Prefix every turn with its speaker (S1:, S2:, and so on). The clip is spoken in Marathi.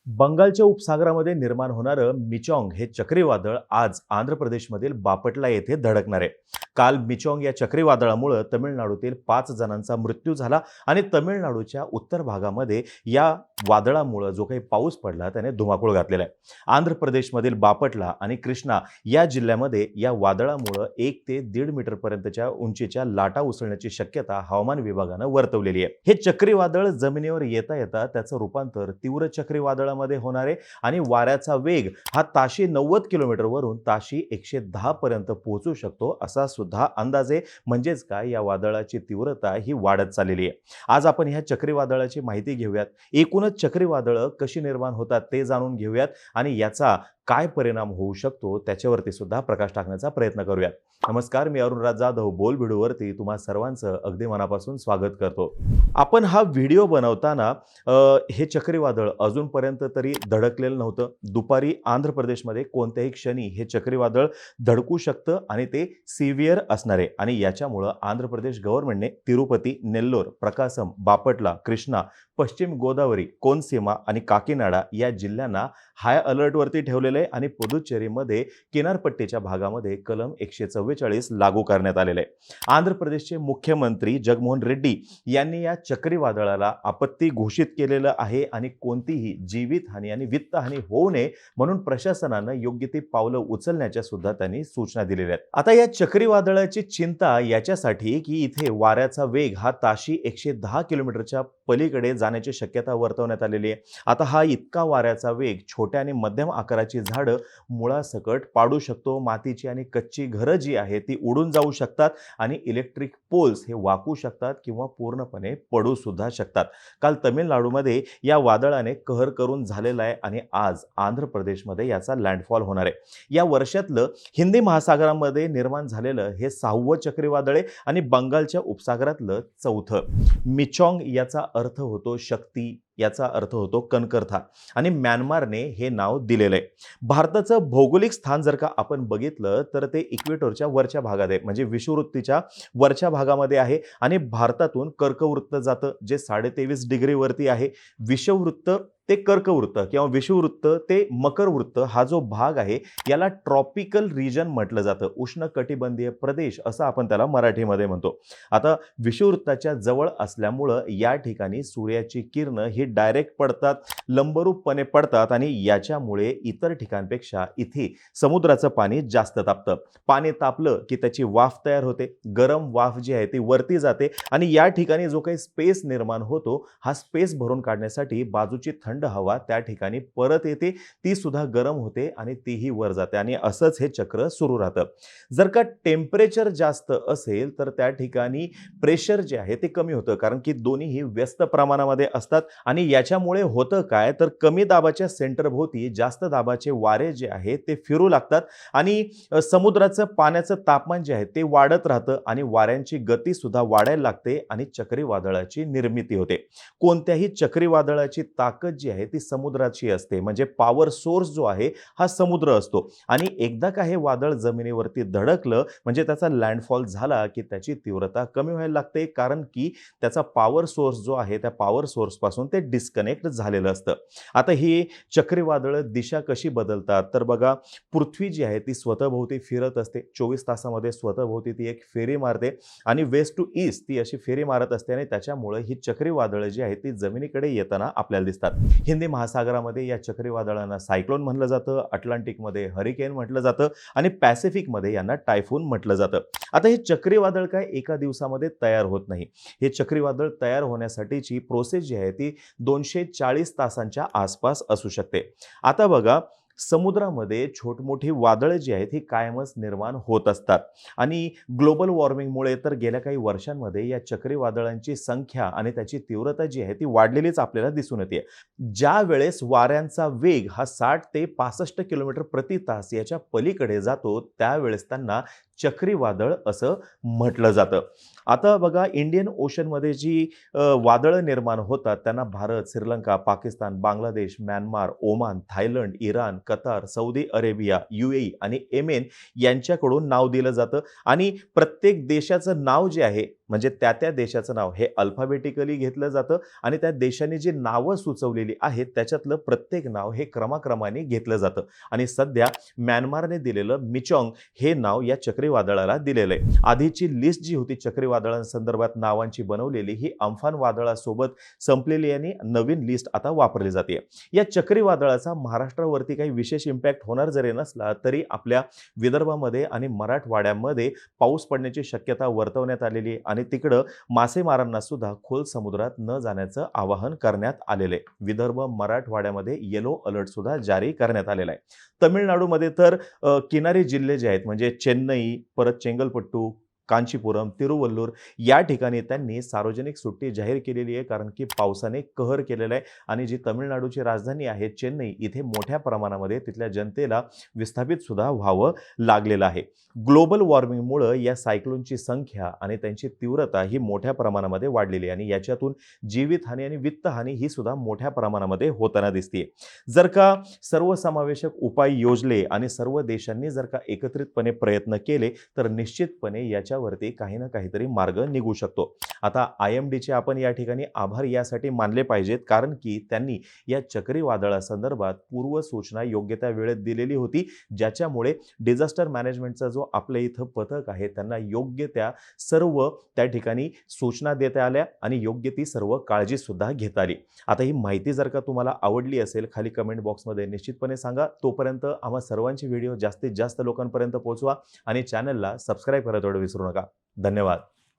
S1: बंगालच्या उपसागरामध्ये निर्माण होणारं मिचॉंग हे चक्रीवादळ आज आंध्र प्रदेशमधील बापटला येथे धडकणार आहे. काल मिचॉंग या चक्रीवादळामुळे तमिळनाडूतील 5 जणांचा मृत्यू झाला आणि तमिळनाडूच्या उत्तर भागामध्ये या वादळामुळे जो काही पाऊस पडला त्याने धुमाकूळ घातलेला आहे. आंध्र प्रदेशमधील बापटला आणि कृष्णा या जिल्ह्यामध्ये या वादळामुळे 1 ते 1.5 मीटर पर्यंतच्या उंचीच्या लाटा उसळण्याची शक्यता हवामान विभागानं वर्तवलेली आहे. हे चक्रीवादळ जमिनीवर येता येता त्याचं रूपांतर तीव्र चक्रीवादळामध्ये होणार आहे आणि वाऱ्याचा वेग हा ताशी 90 किलोमीटरवरून ताशी 110 पर्यंत पोहोचू शकतो असा सुद्धा अंदाज आहे. म्हणजेच काय, या वादळाची तीव्रता ही वाढत चाललेली आहे. आज आपण ह्या चक्रीवादळाची माहिती घेऊयात. एकूणच चक्रीवादळं कशी निर्माण होतात ते जाणून घेऊयात आणि याचा काय परिणाम होऊ शकतो त्याच्यावरती सुद्धा प्रकाश टाकण्याचा प्रयत्न करूयात. नमस्कार, मी अरुण राज जाधव बोल तुम्हा सर्वांचं अगदी मनापासून स्वागत करतो. आपण हा व्हिडिओ बनवताना हे चक्रीवादळ अजूनपर्यंत तरी धडकलेलं नव्हतं. दुपारी आंध्र प्रदेशमध्ये कोणत्याही क्षणी हे चक्रीवादळ धडकू शकतं आणि ते सिव्हिअर असणार आहे आणि याच्यामुळं आंध्र प्रदेश गव्हर्नमेंटने तिरुपती, नेल्लोर, प्रकासम, बापटला, कृष्णा, पश्चिम गोदावरी, कोनसीमा आणि काकीनाडा या जिल्ह्यांना हाय अलर्टवरती ठेवलेलं आहे आणि पुदुच्चेरीमध्ये किनारपट्टीच्या भागामध्ये कलम 144 लागू करण्यात आलेलं आहे. आंध्र प्रदेशचे मुख्यमंत्री जगनमोहन रेड्डी यांनी या चक्रीवादळाला आपत्ती घोषित केलेलं आहे आणि कोणतीही जीवितहानी आणि वित्तहानी होऊ नये म्हणून प्रशासनानं योग्य ती पावलं उचलण्याच्या सुद्धा त्यांनी सूचना दिलेल्या आहेत. आता या चक्रीवादळाची चिंता याच्यासाठी की इथे वाऱ्याचा वेग हा ताशी 110 किलोमीटरच्या पलीकडे जाण्याची शक्यता वर्तवण्यात आलेली आहे. आता हा इतका वाऱ्याचा वेग छोट्या आणि मध्यम आकाराची झाडं मुळासकट पाडू शकतो. मातीची आणि कच्ची घरं जी आहे ती उडून जाऊ शकतात आणि इलेक्ट्रिक पोल्स हे वाकू शकतात किंवा पूर्णपणे पडू सुद्धा शकतात. काल तमिळनाडूमध्ये या वादळाने कहर करून झालेला आहे आणि आज आंध्र प्रदेशमध्ये याचा लँडफॉल होणार आहे. या वर्षातलं हिंदी महासागरामध्ये निर्माण झालेलं हे 6वं चक्रीवादळ आहे आणि बंगालच्या उपसागरातलं 4थं. मिचॉंग याचा अर्थ होतो शक्ती, याचा अर्थ होतो कणकरथा आणि म्यानमारने हे नाव दिलेलं आहे. भारताचं भौगोलिक स्थान जर का आपण बघितलं तर ते इक्वेटरच्या वरच्या भागात आहे, म्हणजे विषुववृत्तीच्या वरच्या भागामध्ये आहे आणि भारतातून कर्कवृत्त जातं जे 23.5 डिग्री वरती आहे. विषुववृत्त ते कर्कवृत्त किंवा विषुववृत्त ते मकरवृत्त हा जो भाग आहे याला ट्रॉपिकल रिजन म्हटलं जातं. उष्णकटिबंधीय प्रदेश असं आपण त्याला मराठीमध्ये म्हणतो. आता विषुववृत्ताच्या जवळ असल्यामुळं या ठिकाणी सूर्याची किरणं ही डायरेक्ट पडतात, लंबरूपपणे पडतात आणि याच्यामुळे इतर ठिकाणपेक्षा इथे समुद्राचं पाणी जास्त तापतं. पाणी तापलं की त्याची वाफ तयार होते, गरम वाफ जी आहे ती वरती जाते आणि या ठिकाणी जो काही स्पेस निर्माण होतो हा स्पेस भरून काढण्यासाठी बाजूची थंड हवा त्या ठिकाणी परत येते, ती सुद्धा गरम होते आणि तीही वर जाते आणि असंच हे चक्र सुरू राहतं. जर का टेम्परेचर जास्त असेल तर त्या ठिकाणी प्रेशर जे आहे ते कमी होतं, कारण की दोन्हीही व्यस्त प्रमाणामध्ये असतात आणि याच्यामुळे होतं काय तर कमी दाबाच्या सेंटरभोवती जास्त दाबाचे वारे जे आहे ते फिरू लागतात आणि समुद्राचं पाण्याचं तापमान जे आहे ते वाढत राहतं आणि वाऱ्यांची गती सुद्धा वाढायला लागते आणि चक्रीवादळाची निर्मिती होते. कोणत्याही चक्रीवादळाची ताकद जी आहे ती समुद्राची असते, म्हणजे पॉवर सोर्स जो आहे हा समुद्र असतो आणि एकदा का हे वादळ जमिनीवरती धडकलं म्हणजे त्याचा लँडफॉल झाला की त्याची तीव्रता कमी व्हायला लागते, कारण की त्याचा पॉवर सोर्स जो आहे त्या पॉवर सोर्स पासून ते डिस्कनेक्ट झालेलं असतं. आता ही चक्रीवादळ दिशा कशी बदलतात तर बघा, पृथ्वी जी आहे ती स्वतःभोवती फिरत असते. 24 तासामध्ये स्वतःभोवती ती एक फेरी मारते आणि वेस्ट टू ईस्ट ती अशी फेरी मारत असते आणि त्याच्यामुळे ही चक्रीवादळ जी आहे ती जमिनीकडे येताना आपल्याला दिसतात. हिंदी महासागरामध्ये या चक्रीवादळांना सायक्लोन म्हटलं जातं, अटलांटिकमध्ये हरिकेन म्हटलं जातं आणि पॅसिफिकमध्ये यांना टायफून म्हटलं जातं. आता हे चक्रीवादळ काय एका दिवसामध्ये तयार होत नाही. हे चक्रीवादळ तयार होण्यासाठीची प्रोसेस जी आहे ती 240 तासांच्या आसपास असू शकते. आता बघा, समुद्रामध्ये छोटमोठी वादळं जी आहेत ही कायमच निर्माण होत असतात आणि ग्लोबल वॉर्मिंगमुळे तर गेल्या काही वर्षांमध्ये या चक्रीवादळांची संख्या आणि त्याची तीव्रता जी आहे ती वाढलेलीच आपल्याला दिसून येते. ज्या वेळेस वाऱ्यांचा वेग हा 60 ते 65 किलोमीटर प्रति तास याच्या पलीकडे जातो त्यावेळेस त्यांना चक्रीवादळ असं म्हटलं जातं. आता बघा, इंडियन ओशनमध्ये जी वादळं निर्माण होतात त्यांना Bharat, Sri Lanka, Pakistan, Bangladesh, Myanmar, Oman, Thailand, Iran, Qatar, Saudi Arabia, UAE आणि येमेन यांच्याकडून नाव दिलं जातं आणि प्रत्येक देशाचं नाव जे आहे म्हणजे त्या देशाचं नाव हे अल्फाबेटिकली घेतलं जातं आणि त्या देशाने जी नावं सुचवलेली आहेत त्याच्यातलं प्रत्येक नाव हे क्रमाक्रमाने घेतलं जातं आणि सध्या म्यानमारने दिलेलं मिचॉंग हे नाव या चक्रीवादळाला दिलेलं आहे. आधीची लिस्ट जी होती चक्रीवादळांसंदर्भात नावांची बनवलेली ही अम्फान वादळासोबत संपलेली आणि नवीन लिस्ट आता वापरली जाते. या चक्रीवादळाचा महाराष्ट्रावरती काही विशेष इम्पॅक्ट होणार जरी नसला तरी आपल्या विदर्भामध्ये आणि मराठवाड्यामध्ये पाऊस पडण्याची शक्यता वर्तवण्यात आलेली आहे आणि तिकडं मासेमारांना सुद्धा खोल समुद्रात न जाण्याचं आवाहन करण्यात आलेलं आहे. विदर्भ मराठवाड्यामध्ये येलो अलर्ट सुद्धा जारी करण्यात आलेला आहे. तमिळनाडूमध्ये तर किनारी जिल्हे जे आहेत म्हणजे चेन्नई, परत चेंगलपट्टू, कांचीपुरम, तिरुवल्लूर या ठिकाणी त्यांनी सार्वजनिक सुट्टी जाहीर केलेली आहे कारण की पावसाने कहर केलेला आहे आणि जी तमिळनाडूची राजधानी आहे चेन्नई इथे मोठ्या प्रमाणामध्ये तिथल्या जनतेला विस्थापित सुद्धा व्हावं लागलेलं आहे. ग्लोबल वॉर्मिंगमुळे या सायक्लोनची संख्या आणि त्यांची तीव्रता ही मोठ्या प्रमाणामध्ये वाढलेली आहे आणि याच्यातून जीवितहानी आणि वित्तहानी ही सुद्धा मोठ्या प्रमाणामध्ये होताना दिसते. जर का सर्वसमावेशक उपाय योजले आणि सर्व देशांनी जर का एकत्रितपणे प्रयत्न केले तर निश्चितपणे याच्यावरती काही ना काहीतरी मार्ग निघू शकतो. आता IMDचे आपण या ठिकाणी आभार यासाठी मानले पाहिजेत कारण की त्यांनी या चक्रीवादळासंदर्भात पूर्वसूचना योग्य त्या वेळेत दिलेली होती ज्याच्यामुळे डिझास्टर मॅनेजमेंटचा जो आपल्या इथं पथक आहे त्यांना योग्य त्या सर्व त्या ठिकाणी सूचना देता आल्या आणि योग्य ती सर्व काळजी सुद्धा घेता आली. आता ही माहिती जर का तुम्हाला आवडली असेल खाली कमेंट बॉक्समध्ये निश्चितपणे सांगा. तोपर्यंत आम्हा सर्वांची व्हिडिओ जास्तीत जास्त लोकांपर्यंत पोहोचवा आणि चॅनलला सबस्क्राईब करायला विसरू नका. धन्यवाद.